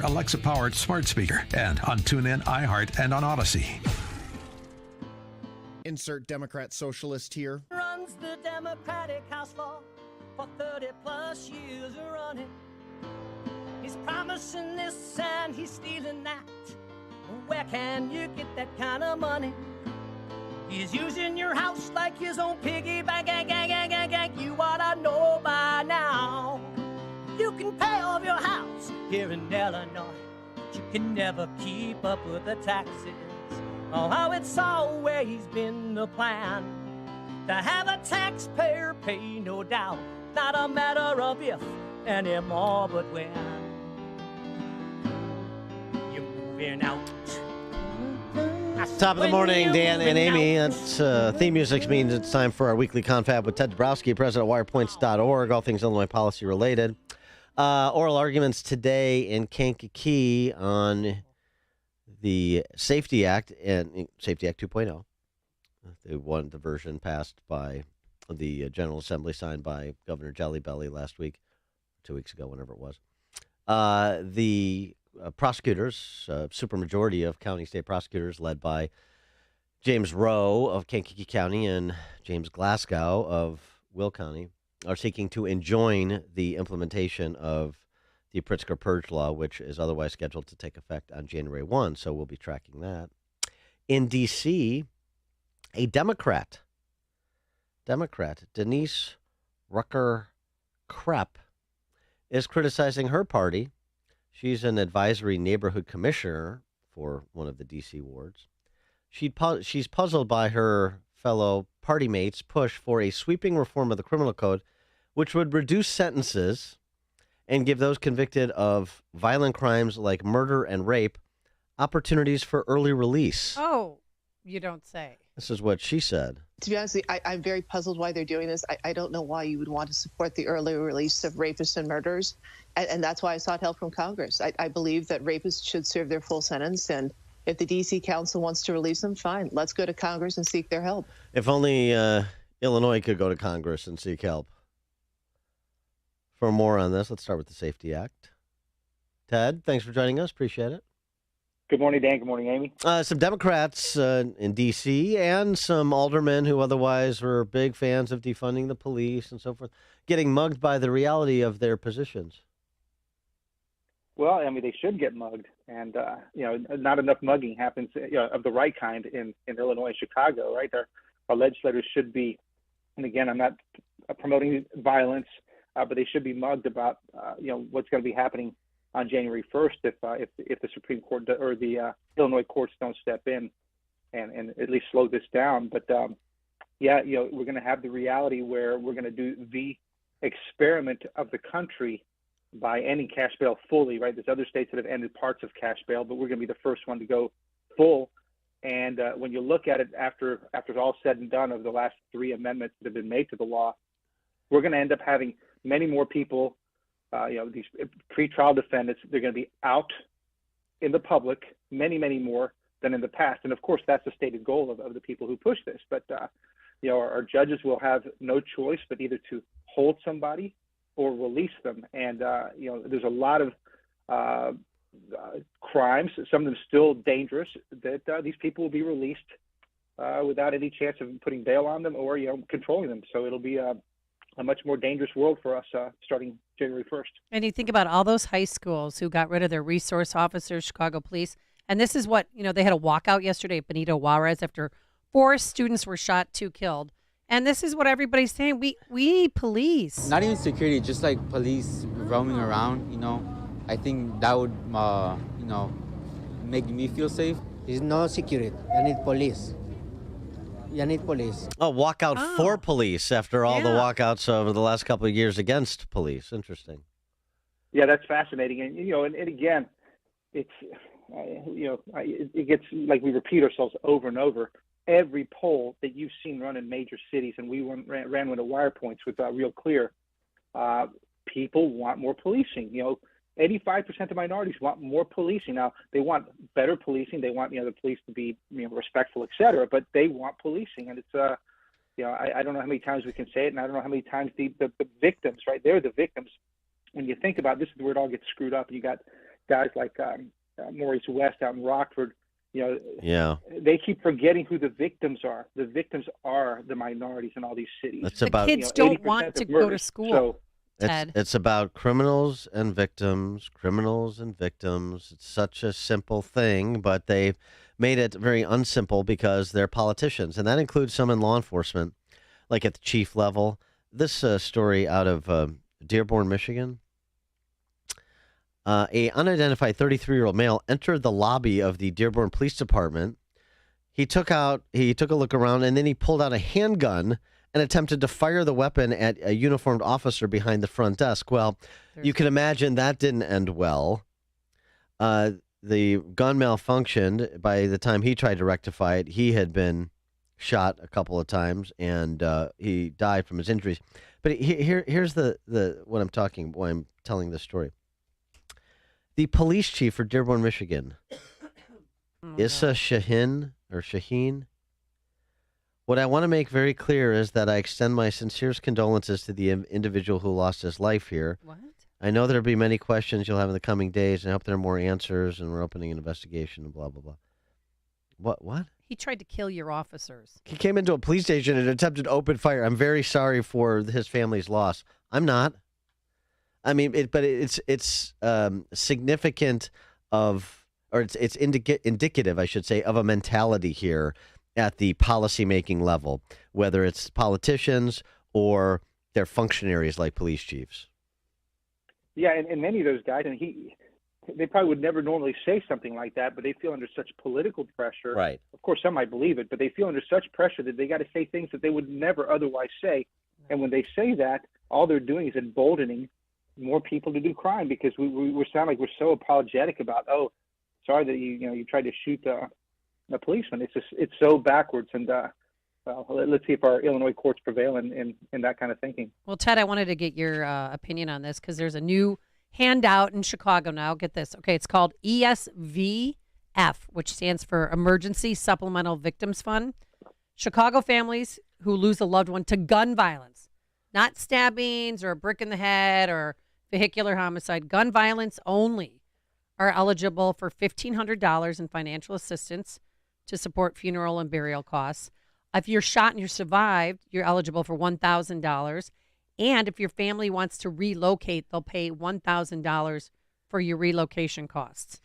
Alexa-powered smart speaker and on TuneIn, iHeart, and on Odyssey. Insert Democrat socialist here. Runs the Democratic House floor for 30 plus years running. He's promising this and he's stealing that. Where can you get that kind of money? He's using your house like his own piggy bank. You ought to know by now. You can pay off your house here in Illinois, but you can never keep up with the taxes. Oh, how it's always been the plan to have a taxpayer pay, no doubt. Not a matter of if anymore, but when you're moving out. Top of the morning, Dan and Amy. That's theme music means it's time for our weekly confab with Ted Dabrowski, president of Wirepoints.org, all things Illinois policy related. Oral arguments today in Kankakee on the Safety Act and Safety Act 2.0. They won the version passed by the General Assembly, signed by Governor Jelly Belly last week, 2 weeks ago, whenever it was. The prosecutors, supermajority of county state prosecutors led by James Rowe of Kankakee County and James Glasgow of Will County, are seeking to enjoin the implementation of the Pritzker Purge Law, which is otherwise scheduled to take effect on January 1, so we'll be tracking that. In D.C., a Democrat, Denise Rucker-Krepp, is criticizing her party. She's an advisory neighborhood commissioner for one of the D.C. wards. She's puzzled by her fellow party mates' push for a sweeping reform of the criminal code, which would reduce sentences and give those convicted of violent crimes like murder and rape opportunities for early release. Oh, you don't say. This is what she said. To be honest, I'm very puzzled why they're doing this. I don't know why you would want to support the early release of rapists and murderers, and that's why I sought help from Congress. I believe that rapists should serve their full sentence, and if the D.C. Council wants to release them, fine. Let's go to Congress and seek their help. If only Illinois could go to Congress and seek help. For more on this, let's start with the Safety Act. Ted, thanks for joining us. Appreciate it. Good morning, Dan. Good morning, Amy. Some Democrats in D.C. and some aldermen who otherwise were big fans of defunding the police and so forth, getting mugged by the reality of their positions. Well, I mean, they should get mugged. And, not enough mugging happens of the right kind in Illinois, Chicago, right? Our legislators should be, and again, I'm not promoting violence, but they should be mugged about, what's going to be happening on January 1st if the Supreme Court or the Illinois courts don't step in and at least slow this down. But, we're going to have the reality where we're going to do the experiment of the country by ending cash bail fully, right? There's other states that have ended parts of cash bail, but we're going to be the first one to go full. And when you look at it after it's all said and done of the last 3 amendments that have been made to the law, we're going to end up having many more people, these pretrial defendants, they're going to be out in the public, many, many more than in the past. And of course, that's the stated goal of the people who push this. But, our judges will have no choice but either to hold somebody or release them. And, there's a lot of crimes, some of them still dangerous, that these people will be released without any chance of putting bail on them or, controlling them. So it'll be a much more dangerous world for us starting January 1st. And you think about all those high schools who got rid of their resource officers, Chicago police. And this is what, they had a walkout yesterday at Benito Juarez after 4 students were shot, 2 killed. And this is what everybody's saying. We need police. Not even security, just like police roaming around, I think that would, make me feel safe. There's no security. I need police. You need police. Oh, walkout for police after all the walkouts over the last couple of years against police. Interesting. Yeah, that's fascinating. And, and again, it's, it gets like we repeat ourselves over and over. Every poll that you've seen run in major cities, and we ran one of Wirepoints with Real Clear, people want more policing. 85% of minorities want more policing. Now, they want better policing. They want, the police to be, respectful, et cetera, but they want policing. And it's, I don't know how many times we can say it, and I don't know how many times the victims, right? They're the victims. When you think about this is where it all gets screwed up. You got guys like Maurice West out in Rockford, Yeah. they keep forgetting who the victims are. The victims are the minorities in all these cities. It's The about kids don't 80% want to of go to murders. school. So, Ted. it's about criminals and victims, criminals and victims. It's such a simple thing, but they've made it very unsimple because they're politicians, and that includes some in law enforcement, like at the chief level. This story out of Dearborn, Michigan. A unidentified 33-year-old male entered the lobby of the Dearborn Police Department. He took a look around, and then he pulled out a handgun and attempted to fire the weapon at a uniformed officer behind the front desk. Well, you can imagine that didn't end well. The gun malfunctioned. By the time he tried to rectify it, he had been shot a couple of times, and he died from his injuries. But here's why I'm telling this story. The police chief for Dearborn, Michigan, Issa Shaheen. What I want to make very clear is that I extend my sincerest condolences to the individual who lost his life here. What? I know there'll be many questions you'll have in the coming days, and I hope there are more answers, and we're opening an investigation and blah, blah, blah. What? He tried to kill your officers. He came into a police station and attempted to open fire. I'm very sorry for his family's loss. I'm not. I mean, it's significant of, or it's indicative, I should say, of a mentality here at the policymaking level, whether it's politicians or they're functionaries like police chiefs. yeah, and many of those guys, and they probably would never normally say something like that, but they feel under such political pressure. Right. Of course, some might believe it, but they feel under such pressure that they got to say things that they would never otherwise say. And when they say that, all they're doing is emboldening more people to do crime, because we sound like we're so apologetic about, oh, sorry that you tried to shoot a policeman. It's so backwards. And well, let's see if our Illinois courts prevail in that kind of thinking. Well, Ted, I wanted to get your opinion on this because there's a new handout in Chicago now. Get this. Okay, it's called ESVF, which stands for Emergency Supplemental Victims Fund. Chicago families who lose a loved one to gun violence, not stabbings or a brick in the head or vehicular homicide, gun violence only, are eligible for $1,500 in financial assistance to support funeral and burial costs. If you're shot and you survived, you're eligible for $1,000. And if your family wants to relocate, they'll pay $1,000 for your relocation costs.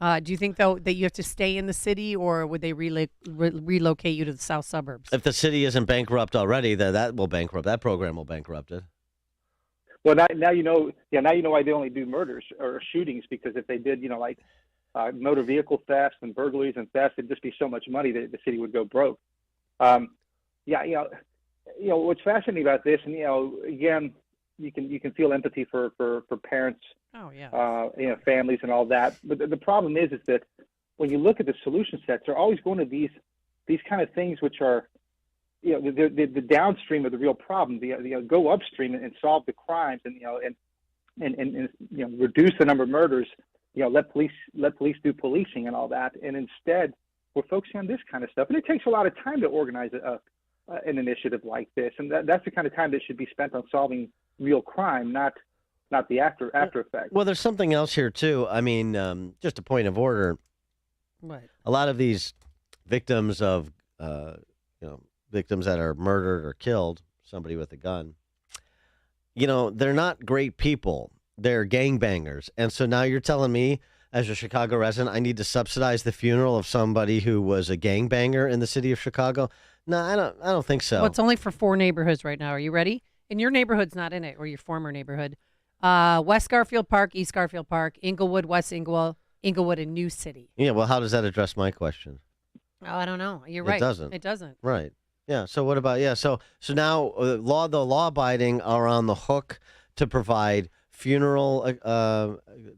Do you think, though, that you have to stay in the city, or would they relocate you to the south suburbs? If the city isn't bankrupt already, then that program will bankrupt it. Well, now you know why they only do murders or shootings, because if they did, like motor vehicle thefts and burglaries and thefts, it'd just be so much money that the city would go broke. What's fascinating about this, and again, you can feel empathy for parents, oh yeah, families and all that. But the problem is that when you look at the solution sets, they're always going to these kind of things which are, the downstream of the real problem. Go upstream and solve the crimes, and reduce the number of murders. Let police do policing and all that. And instead, we're focusing on this kind of stuff, and it takes a lot of time to organize an initiative like this. And that's the kind of time that should be spent on solving real crime, not the after effect. Well, there's something else here too. I mean, just a point of order. Right. A lot of these victims of victims that are murdered or killed, somebody with a gun, they're not great people. They're gangbangers. And so now you're telling me, as a Chicago resident, I need to subsidize the funeral of somebody who was a gangbanger in the city of Chicago? No, I don't think so. Well, it's only for 4 neighborhoods right now. Are you ready? And your neighborhood's not in it, or your former neighborhood. West Garfield Park, East Garfield Park, Inglewood, West Inglewood, and New City. Yeah, well, how does that address my question? Oh, I don't know. You're right. It doesn't. Right. Yeah. So what about so now the law-abiding are on the hook to provide funeral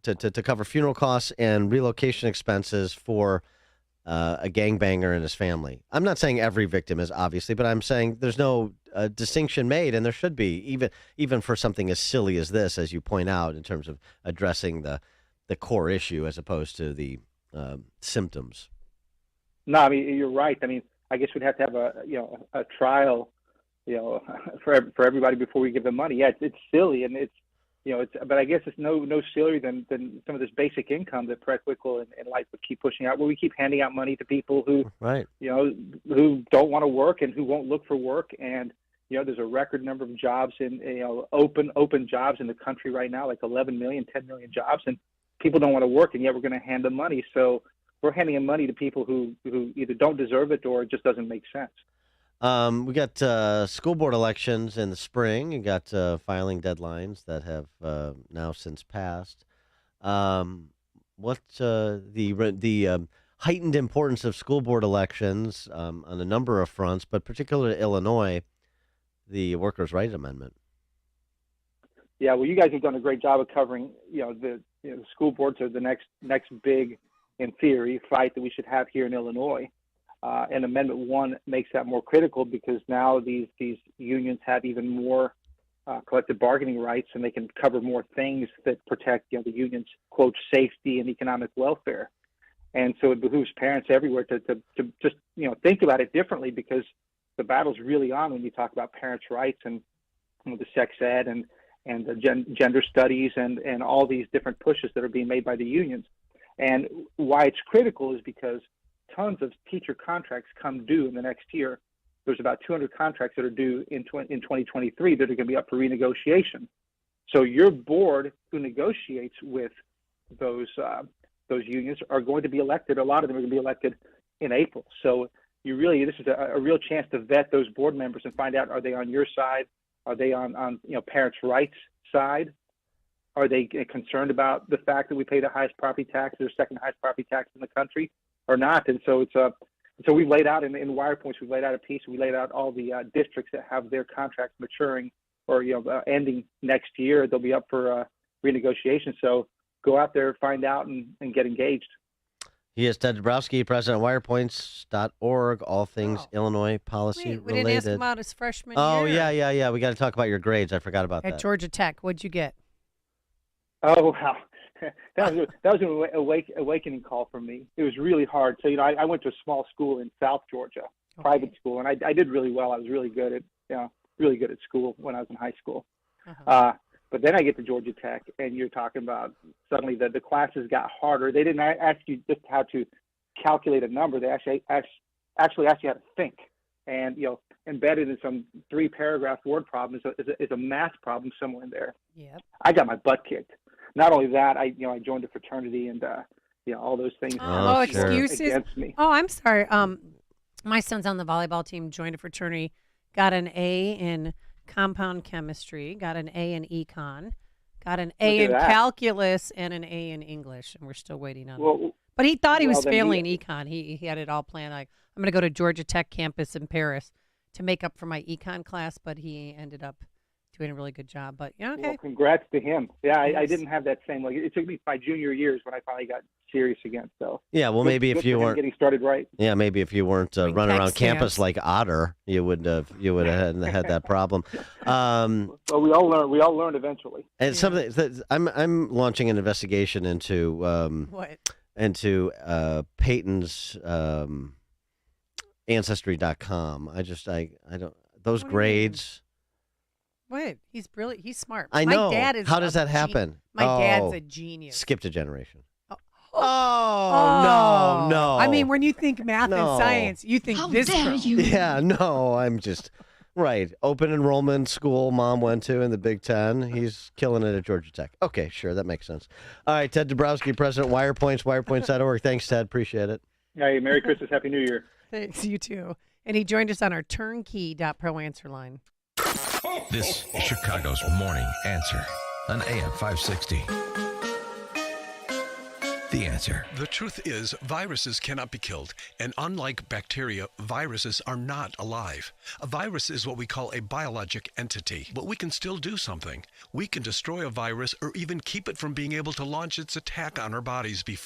to cover funeral costs and relocation expenses for a gangbanger and his family. I'm not saying every victim is, obviously, but I'm saying there's no distinction made, and there should be, even for something as silly as this, as you point out, in terms of addressing the core issue as opposed to the symptoms. No, I mean, you're right. I mean, I guess we'd have to have a trial, for everybody before we give them money. Yeah, it's silly, and but I guess it's no sillier than some of this basic income that Brett Wickle and Light would keep pushing out, where we keep handing out money to people who, Right. who don't want to work and who won't look for work. And, there's a record number of jobs in, open jobs in the country right now, like 11 million, 10 million jobs, and people don't want to work, and yet we're going to hand them money. So we're handing them money to people who either don't deserve it or it just doesn't make sense. We got school board elections in the spring. You got filing deadlines that have now since passed. What's the heightened importance of school board elections on a number of fronts, but particularly Illinois, the Workers' Rights Amendment? Yeah, well, you guys have done a great job of covering, the school boards are the next big, in theory, fight that we should have here in Illinois. And Amendment 1 makes that more critical because now these unions have even more collective bargaining rights, and they can cover more things that protect the union's, quote, safety and economic welfare. And so it behooves parents everywhere to just think about it differently, because the battle's really on when you talk about parents' rights and the sex ed and the gender studies and all these different pushes that are being made by the unions. And why it's critical is because tons of teacher contracts come due in the next year. There's about 200 contracts that are due in 2023 that are going to be up for renegotiation. So your board who negotiates with those unions are going to be elected. A lot of them are going to be elected in April. So this is a real chance to vet those board members and find out, are they on your side? Are they on parents' rights side? Are they concerned about the fact that we pay the highest property tax, or second highest property tax in the country, or not? And so so we've laid out in Wirepoints, we've laid out a piece. We laid out all the districts that have their contracts maturing or ending next year. They'll be up for renegotiation. So go out there, find out, and get engaged. He is Ted Dabrowski, president of wirepoints.org, all things Illinois policy We related. didn't ask him about his freshman Oh, year. yeah. We got to talk about your grades. I forgot about that. At Georgia Tech, what'd you get? Oh, wow. That was an awakening call for me. It was really hard. So, I went to a small school in South Georgia, private school, and I did really well. I was really good at school when I was in high school. Uh-huh. But then I get to Georgia Tech, and you're talking about suddenly the classes got harder. They didn't ask you just how to calculate a number. They actually asked you how to think. And, embedded in some 3-paragraph word problem is a math problem somewhere in there. Yep. I got my butt kicked. Not only that, I joined a fraternity and all those things. Oh, excuses against me. Oh, I'm sorry. My son's on the volleyball team. Joined a fraternity. Got an A in compound chemistry. Got an A in econ. Got an A in calculus and an A in English, and we're still waiting on it. But he thought he was failing econ. He had it all planned. Like, I'm going to go to Georgia Tech campus in Paris to make up for my econ class, but he ended up doing a really good job. But okay. Well, congrats to him. Yeah, Yes. I didn't have that same. It took me my junior years when I finally got serious again. So yeah, well, maybe if you weren't getting started right. Yeah, maybe if you weren't running around campus stamps. like Otter, you would have had that problem. Well, we all learned eventually. And something that I'm launching an investigation into What? into Peyton's Ancestry.com. I don't those What do you mean? grades. What? He's brilliant. He's smart. I know. My dad is. How does that happen? My dad's Oh, a genius. skipped a generation. Oh, no. I mean, when you think math No. and science, you think this. Yeah, no, I'm just right. Open enrollment school mom went to in the Big Ten. He's killing it at Georgia Tech. Okay, sure, that makes sense. All right, Ted Dabrowski, president of Wirepoints, wirepoints.org. Thanks, Ted. Appreciate it. Hey, Merry Christmas, Happy New Year. Thanks, you too. And he joined us on our turnkey.pro answer line. This is Chicago's Morning Answer on AM 560. The Answer. The truth is, viruses cannot be killed, and unlike bacteria, viruses are not alive. A virus is what we call a biologic entity, but we can still do something. We can destroy a virus or even keep it from being able to launch its attack on our bodies before